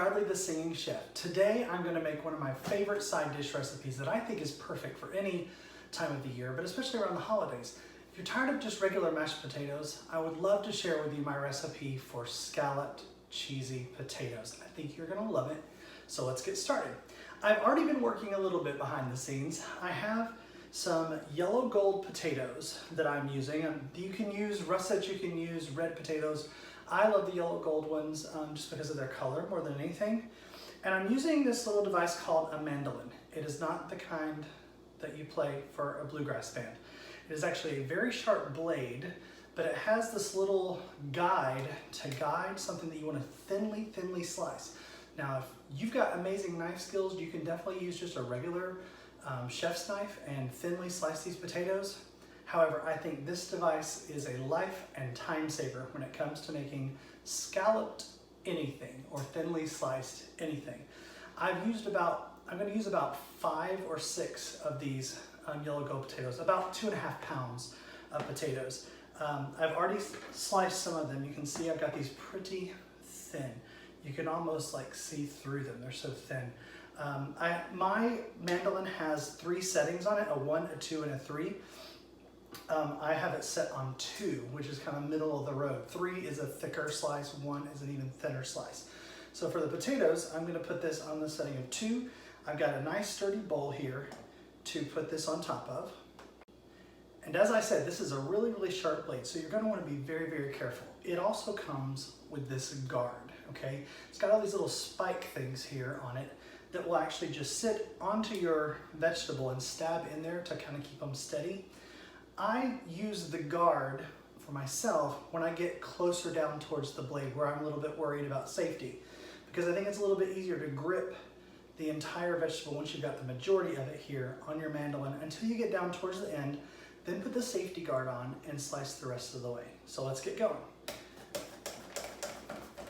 Bradley the Singing Chef. Today I'm going to make one of my favorite side dish recipes that I think is perfect for any time of the year, but especially around the holidays. If you're tired of just regular mashed potatoes, I would love to share with you my recipe for scalloped cheesy potatoes. I think you're going to love it, so let's get started. I've already been working a little bit behind the scenes. I have some yellow gold potatoes that I'm using. You can use russet, you can use red potatoes. I love the yellow gold ones just because of their color more than anything. And I'm using this little device called a mandolin. It is not the kind that you play for a bluegrass band. It is actually a very sharp blade, but it has this little guide to guide something that you want to thinly slice. Now, if you've got amazing knife skills, you can definitely use just a regular chef's knife and thinly slice these potatoes. However, I think this device is a life and time saver when it comes to making scalloped anything or thinly sliced anything. I'm going to use about 5 or 6 of these yellow gold potatoes, about 2.5 pounds of potatoes. I've already sliced some of them. You can see I've got these pretty thin. You can almost like see through them. They're so thin. My mandolin has 3 settings on it, a 1, a 2, and a 3. I have it set on 2, which is kind of middle of the road. 3 is a thicker slice, 1 is an even thinner slice. So for the potatoes, I'm going to put this on the setting of 2. I've got a nice sturdy bowl here to put this on top of. And as I said, this is a really sharp blade, so you're going to want to be very careful. It also comes with this guard, okay? It's got all these little spike things here on it that will actually just sit onto your vegetable and stab in there to kind of keep them steady. I use the guard for myself when I get closer down towards the blade where I'm a little bit worried about safety, because I think it's a little bit easier to grip the entire vegetable once you've got the majority of it here on your mandolin until you get down towards the end, then put the safety guard on and slice the rest of the way. So let's get going.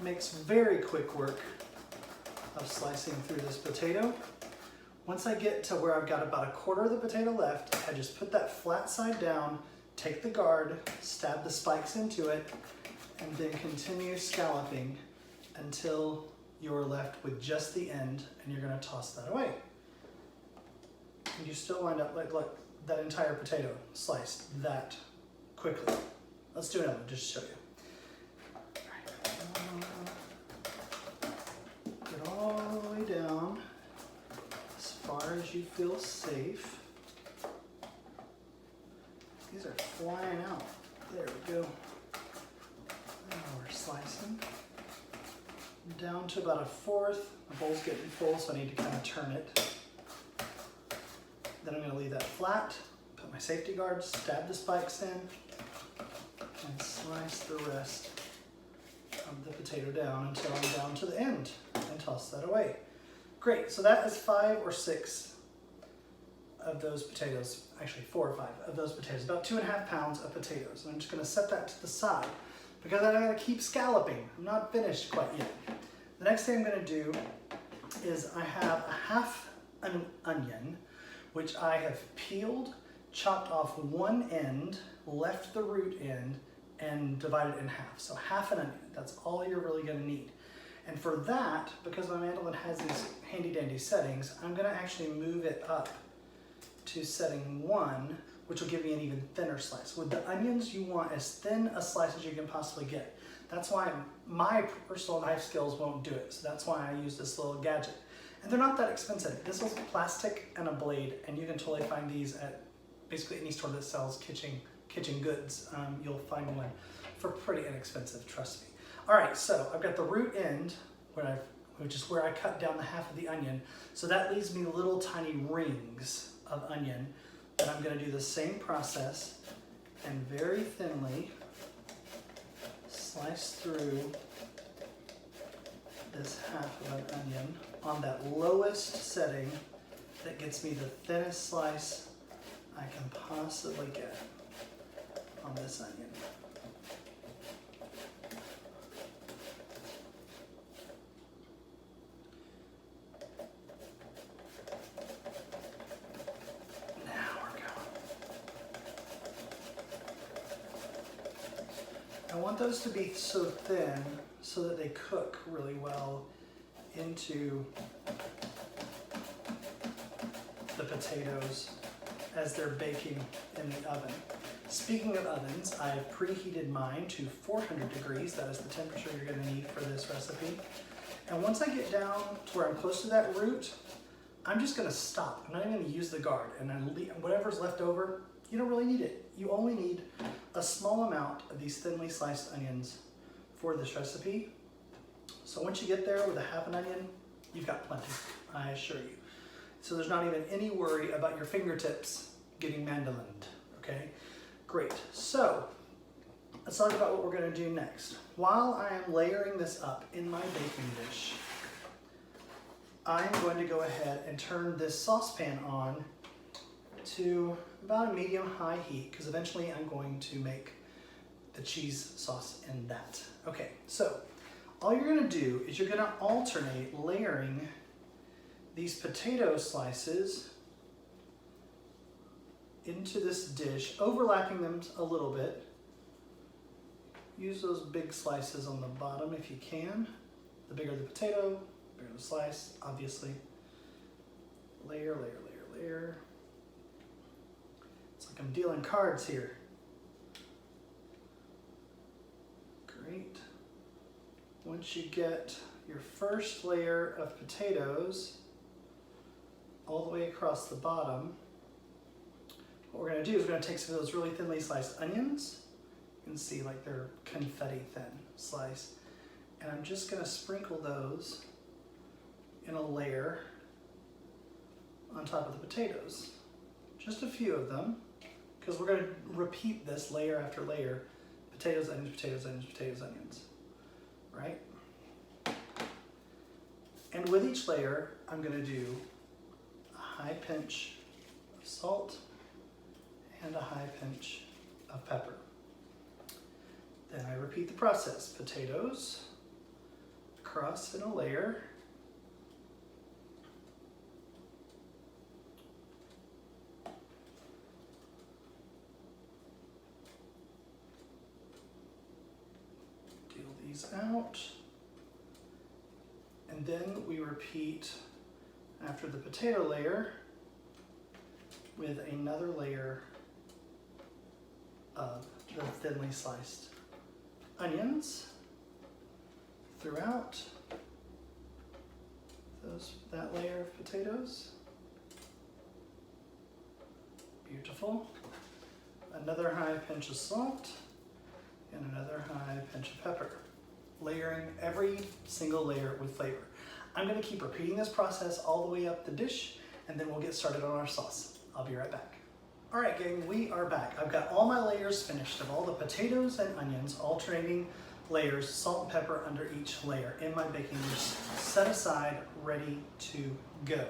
Makes very quick work of slicing through this potato. Once I get to where I've got about a quarter of the potato left, I just put that flat side down, take the guard, stab the spikes into it, and then continue scalloping until you're left with just the end, and you're going to toss that away. And you still wind up like, look, that entire potato sliced that quickly. Let's do another one just to show you. Get all the way down as far as you feel safe. These are flying out. There we go. Now we're slicing down to about 1/4. My bowl's getting full, so I need to kind of turn it. Then I'm going to leave that flat, put my safety guard, stab the spikes in, and slice the rest of the potato down until I'm down to the end and toss that away. Great, so that is 5 or 6 of those potatoes, actually 4 or 5 of those potatoes, about 2.5 pounds of potatoes. And I'm just going to set that to the side because I'm going to keep scalloping. I'm not finished quite yet. The next thing I'm going to do is I have a half an onion, which I have peeled, chopped off one end, left the root end, and divided in half. So half an onion, that's all you're really gonna need. And for that, because my mandolin has these handy dandy settings, I'm gonna actually move it up to setting 1, which will give me an even thinner slice. With the onions, you want as thin a slice as you can possibly get. That's why my personal knife skills won't do it. So that's why I use this little gadget. And they're not that expensive. This is plastic and a blade, and you can totally find these at basically any store that sells kitchen goods. You'll find one for pretty inexpensive, trust me. All right, so I've got the root end, which is where I cut down the half of the onion. So that leaves me little tiny rings of onion. And I'm gonna do the same process and very thinly slice through this half of an onion on that lowest setting that gets me the thinnest slice I can possibly get on this onion. Now we're going. I want those to be so thin so that they cook really well into the potatoes as they're baking in the oven. Speaking of ovens, I have preheated mine to 400 degrees. That is the temperature you're going to need for this recipe. And once I get down to where I'm close to that root, I'm just going to stop. I'm not even going to use the guard. And then whatever's left over, you don't really need it. You only need a small amount of these thinly sliced onions for this recipe. So once you get there with a half an onion, you've got plenty, I assure you. So there's not even any worry about your fingertips getting mandolined, okay? Great, so let's talk about what we're gonna do next. While I am layering this up in my baking dish, I'm going to go ahead and turn this saucepan on to about a medium-high heat, because eventually I'm going to make the cheese sauce in that. Okay, so all you're gonna do is you're gonna alternate layering these potato slices into this dish, overlapping them a little bit. Use those big slices on the bottom if you can. The bigger the potato, the bigger the slice, obviously. Layer, layer, layer, layer. It's like I'm dealing cards here. Great. Once you get your first layer of potatoes all the way across the bottom, what we're going to do is we're going to take some of those really thinly sliced onions. You can see like they're confetti thin slice. And I'm just going to sprinkle those in a layer on top of the potatoes. Just a few of them, because we're going to repeat this layer after layer. Potatoes, onions, potatoes, onions, potatoes, onions. Right? And with each layer, I'm going to do a high pinch of salt and a high pinch of pepper. Then I repeat the process. Potatoes across in a layer. Deal these out. And then we repeat after the potato layer with another layer of the thinly sliced onions throughout that layer of potatoes. Beautiful. Another high pinch of salt and another high pinch of pepper. Layering every single layer with flavor. I'm going to keep repeating this process all the way up the dish, and then we'll get started on our sauce. I'll be right back. All right, gang, we are back. I've got all my layers finished of all the potatoes and onions, alternating layers, salt and pepper under each layer in my baking dish, set aside, ready to go.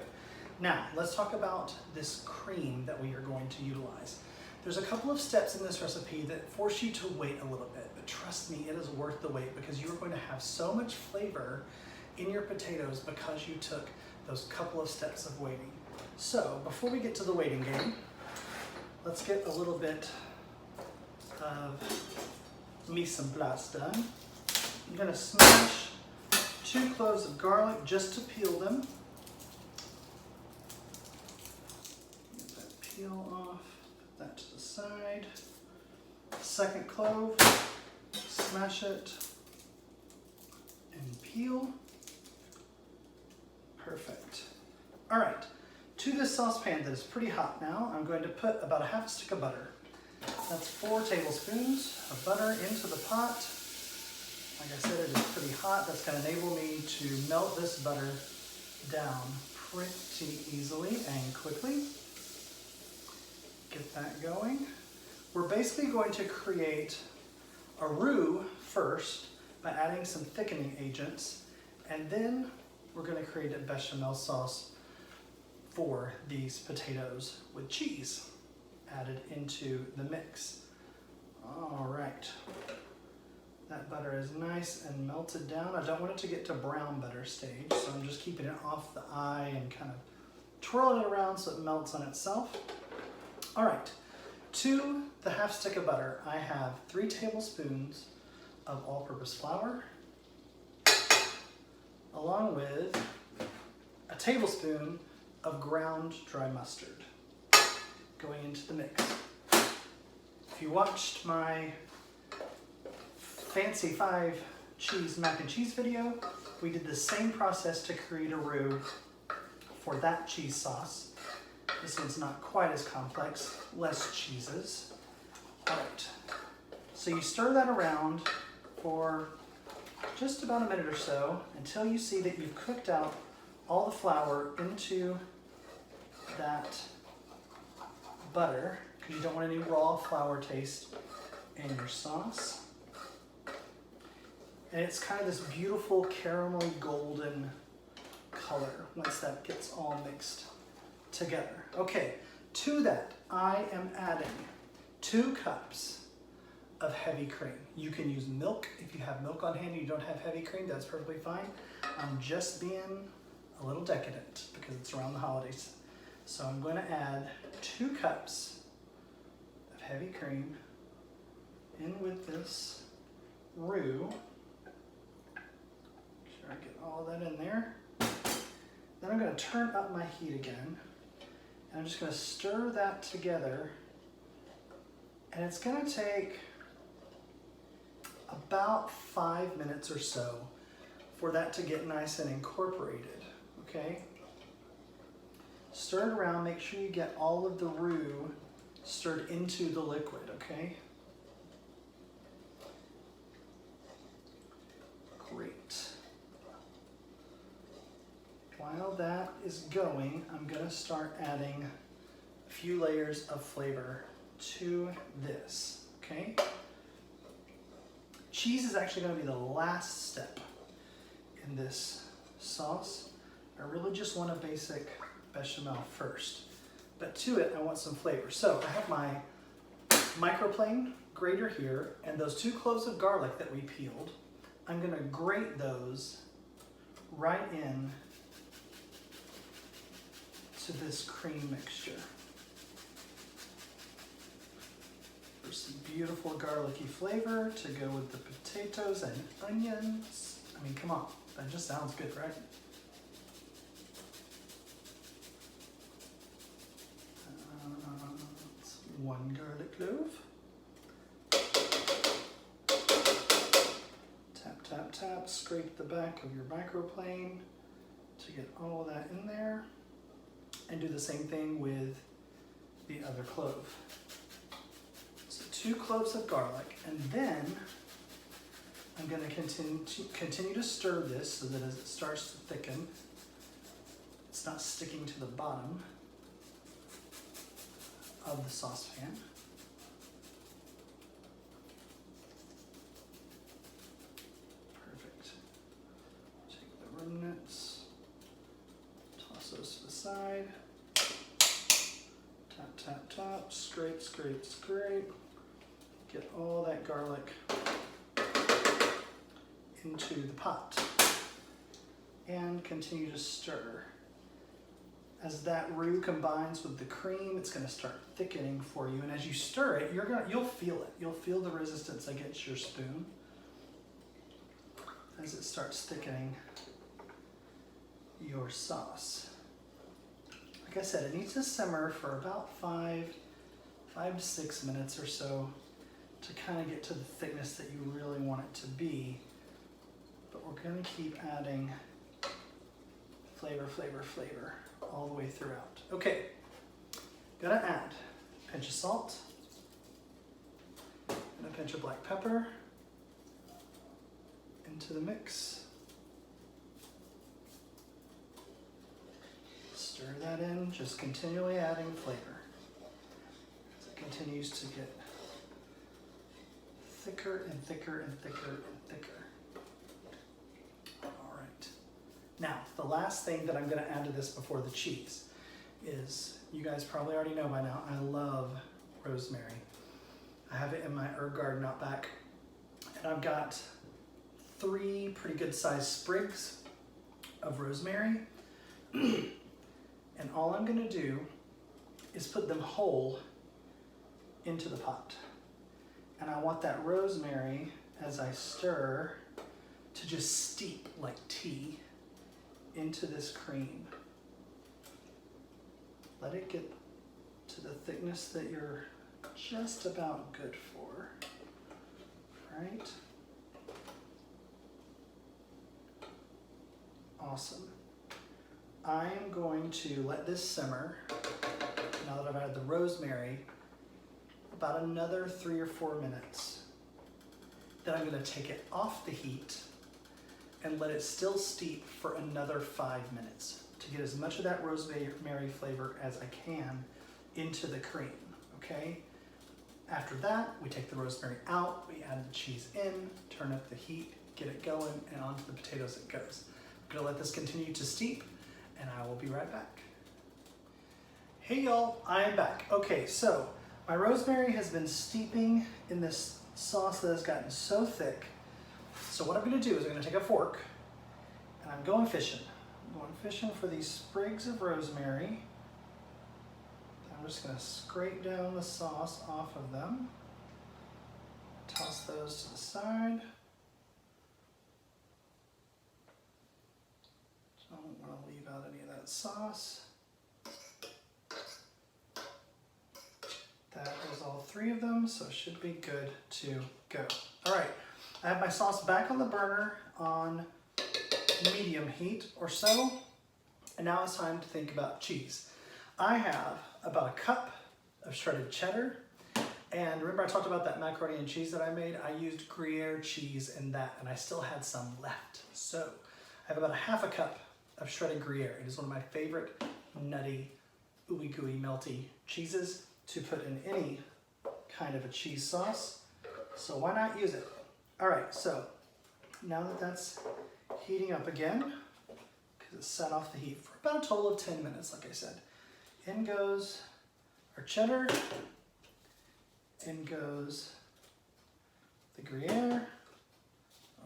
Now, let's talk about this cream that we are going to utilize. There's a couple of steps in this recipe that force you to wait a little bit, but trust me, it is worth the wait because you're going to have so much flavor in your potatoes because you took those couple of steps of waiting. So before we get to the waiting game, let's get a little bit of mise en place done. I'm gonna smash 2 cloves of garlic just to peel them. Get that peel off. That to the side. Second clove, smash it and peel. Perfect. All right, to this saucepan that is pretty hot now, I'm going to put about a half stick of butter. That's 4 tablespoons of butter into the pot. Like I said, it is pretty hot. That's going to enable me to melt this butter down pretty easily and quickly. Get that going. We're basically going to create a roux first by adding some thickening agents, and then we're going to create a bechamel sauce for these potatoes with cheese added into the mix. All right, that butter is nice and melted down. I don't want it to get to brown butter stage, so I'm just keeping it off the eye and kind of twirling it around so it melts on itself. All right, to the half stick of butter, I have 3 tablespoons of all-purpose flour, along with a tablespoon of ground dry mustard going into the mix. If you watched my fancy 5 cheese mac and cheese video, we did the same process to create a roux for that cheese sauce. This one's not quite as complex, less cheeses. All right, so you stir that around for just about a minute or so until you see that you've cooked out all the flour into that butter, because you don't want any raw flour taste in your sauce. And it's kind of this beautiful caramelly golden color once that gets all mixed together. Okay, to that I am adding 2 cups of heavy cream. You can use milk if you have milk on hand and you don't have heavy cream, that's perfectly fine. I'm just being a little decadent because it's around the holidays. So I'm going to add 2 cups of heavy cream in with this roux. Make sure I get all that in there. Then I'm going to turn up my heat again. And I'm just going to stir that together. And it's going to take about 5 minutes or so for that to get nice and incorporated, okay? Stir it around, make sure you get all of the roux stirred into the liquid, okay? Great. While that is going, I'm gonna start adding a few layers of flavor to this, okay? Cheese is actually going to be the last step in this sauce. I really just want a basic bechamel first, but to it I want some flavor. So I have my microplane grater here and those 2 cloves of garlic that we peeled. I'm going to grate those right in to this cream mixture. Some beautiful garlicky flavor to go with the potatoes and onions. I mean, come on, that just sounds good, right? It's 1 garlic clove. Tap, tap, tap, scrape the back of your microplane to get all that in there. And do the same thing with the other clove. 2 cloves of garlic, and then I'm going to continue to stir this so that as it starts to thicken, it's not sticking to the bottom of the saucepan. Perfect. Take the remnants, toss those to the side, tap, tap, tap, scrape, scrape, scrape. Get all that garlic into the pot and continue to stir. As that roux combines with the cream, it's going to start thickening for you. And as you stir it, you'll feel it. You'll feel the resistance against your spoon as it starts thickening your sauce. Like I said, it needs to simmer for about 5 to 6 minutes or so to kind of get to the thickness that you really want it to be. But we're going to keep adding flavor, flavor, flavor all the way throughout. Okay, gonna add a pinch of salt and a pinch of black pepper into the mix. Stir that in, just continually adding flavor as it continues to get thicker and thicker and thicker and thicker. All right. Now, the last thing that I'm going to add to this before the cheese is, you guys probably already know by now, I love rosemary. I have it in my herb garden out back, and I've got 3 pretty good sized sprigs of rosemary. And all I'm going to do is put them whole into the pot. And I want that rosemary, as I stir, to just steep like tea into this cream. Let it get to the thickness that you're just about good for, right? Awesome. I am going to let this simmer, now that I've added the rosemary, about another 3 or 4 minutes. Then I'm going to take it off the heat and let it still steep for another 5 minutes to get as much of that rosemary flavor as I can into the cream, okay? After that, we take the rosemary out, we add the cheese in, turn up the heat, get it going, and onto the potatoes it goes. I'm gonna let this continue to steep, and I will be right back. Hey y'all, I am back. Okay, so my rosemary has been steeping in this sauce that has gotten so thick. So what I'm gonna do is I'm gonna take a fork, and I'm going fishing. I'm going fishing for these sprigs of rosemary. I'm just gonna scrape down the sauce off of them. Toss those to the side. Don't wanna leave out any of that sauce. That is all 3 of them, so it should be good to go. All right, I have my sauce back on the burner on medium heat or so, and now it's time to think about cheese. I have about a cup of shredded cheddar, and remember I talked about that macaroni and cheese that I made? I used Gruyere cheese in that, and I still had some left. So I have about a half a cup of shredded Gruyere. It is one of my favorite nutty, ooey gooey, melty cheeses to put in any kind of a cheese sauce. So why not use it? All right, so now that that's heating up again, because it's set off the heat for about a total of 10 minutes, like I said. In goes our cheddar, in goes the Gruyere.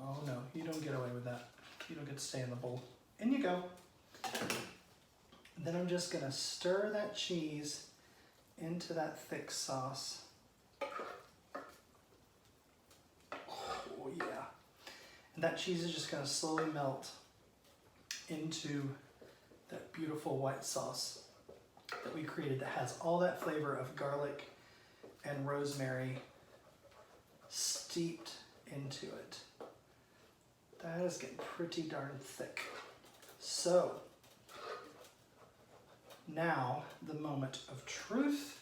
Oh no, you don't get away with that. You don't get to stay in the bowl. In you go. And then I'm just gonna stir that cheese into that thick sauce. Oh yeah. And that cheese is just gonna slowly melt into that beautiful white sauce that we created that has all that flavor of garlic and rosemary steeped into it. That is getting pretty darn thick. So, now the moment of truth.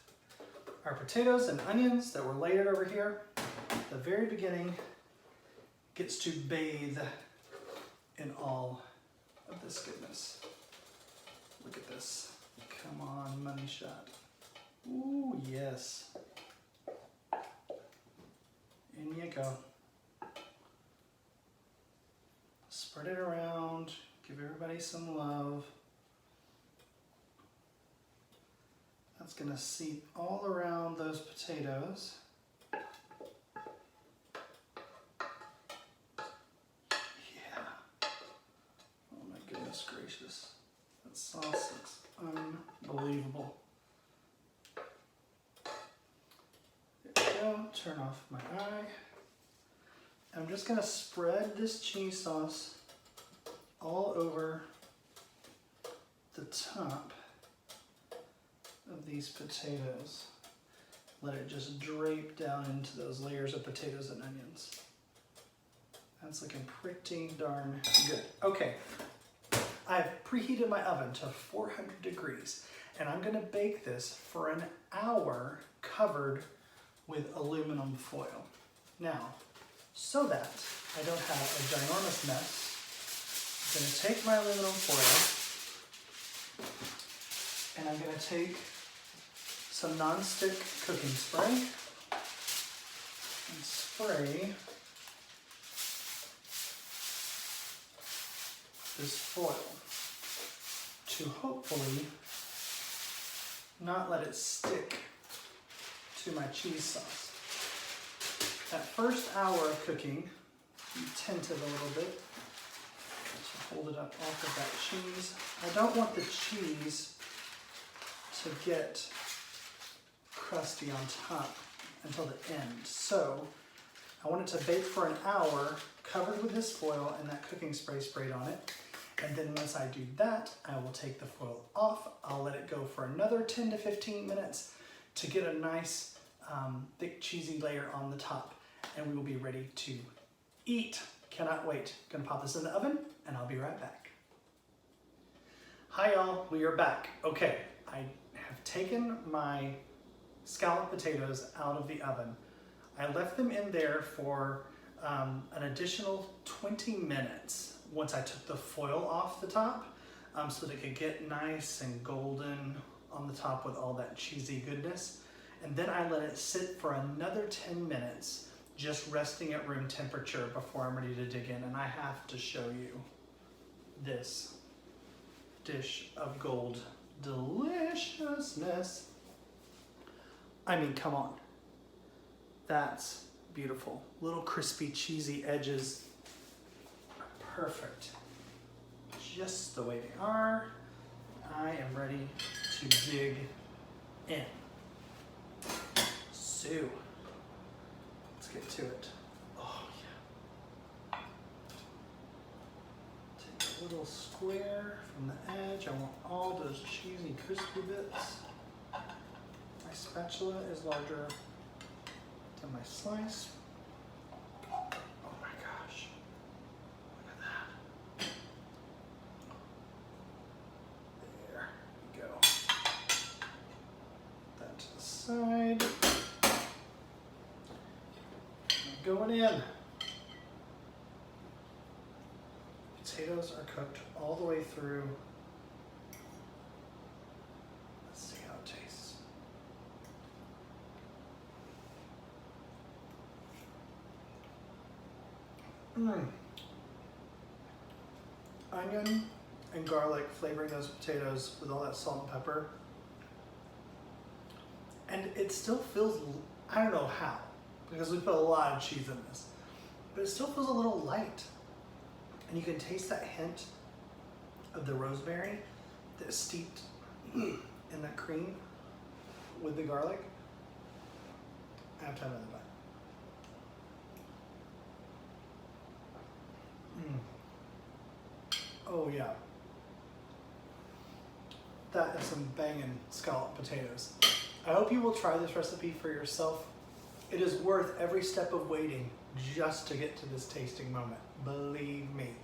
Our potatoes and onions that were layered over here at the very beginning gets to bathe in all of this goodness. Look at this. Come on, money shot. Ooh, yes. In you go. Spread it around. Give everybody some love. That's gonna seep all around those potatoes. Yeah. Oh my goodness gracious. That sauce looks unbelievable. There we go. Turn off my eye. I'm just gonna spread this cheese sauce all over the top of these potatoes. Let it just drape down into those layers of potatoes and onions. That's looking pretty darn good. Okay, I've preheated my oven to 400 degrees, and I'm gonna bake this for an hour covered with aluminum foil. Now, so that I don't have a ginormous mess, I'm gonna take my aluminum foil and I'm gonna take some non-stick cooking spray and spray this foil to hopefully not let it stick to my cheese sauce. That first hour of cooking, you tint it a little bit to hold it up off of that cheese. I don't want the cheese to get crusty on top until the end. So I want it to bake for an hour covered with this foil and that cooking spray sprayed on it. And then once I do that, I will take the foil off. I'll let it go for another 10 to 15 minutes to get a nice thick cheesy layer on the top. And we will be ready to eat. Cannot wait. Gonna pop this in the oven and I'll be right back. Hi y'all, we are back. Okay, I have taken my scalloped potatoes out of the oven. I left them in there for an additional 20 minutes once I took the foil off the top so they could get nice and golden on the top with all that cheesy goodness. And then I let it sit for another 10 minutes just resting at room temperature before I'm ready to dig in. And I have to show you this dish of gold deliciousness. I mean, come on. That's beautiful. Little crispy, cheesy edges are perfect. Just the way they are. I am ready to dig in. So, let's get to it. Oh yeah. Take a little square from the edge. I want all those cheesy, crispy bits. My spatula is larger than my slice. Oh my gosh. Look at that. There we go. That to the side. Going in. Potatoes are cooked all the way through. Let's see how it tastes. Onion and garlic flavoring those potatoes with all that salt and pepper. And it still feels, I don't know how, because we put a lot of cheese in this, but it still feels a little light. And you can taste that hint of the rosemary that's steeped in that cream with the garlic. I have to have another bite. Oh yeah. That is some banging scalloped potatoes. I hope you will try this recipe for yourself. It is worth every step of waiting just to get to this tasting moment. Believe me.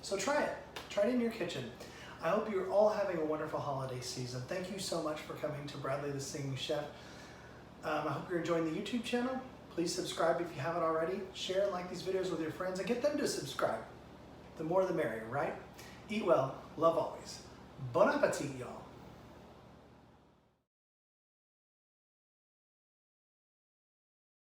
So try it. Try it in your kitchen. I hope you're all having a wonderful holiday season. Thank you so much for coming to Bradley the Singing Chef. I hope you're enjoying the YouTube channel. Please subscribe if you haven't already. Share and like these videos with your friends and get them to subscribe. The more the merrier, right? Eat well, love always. Bon appetit, y'all.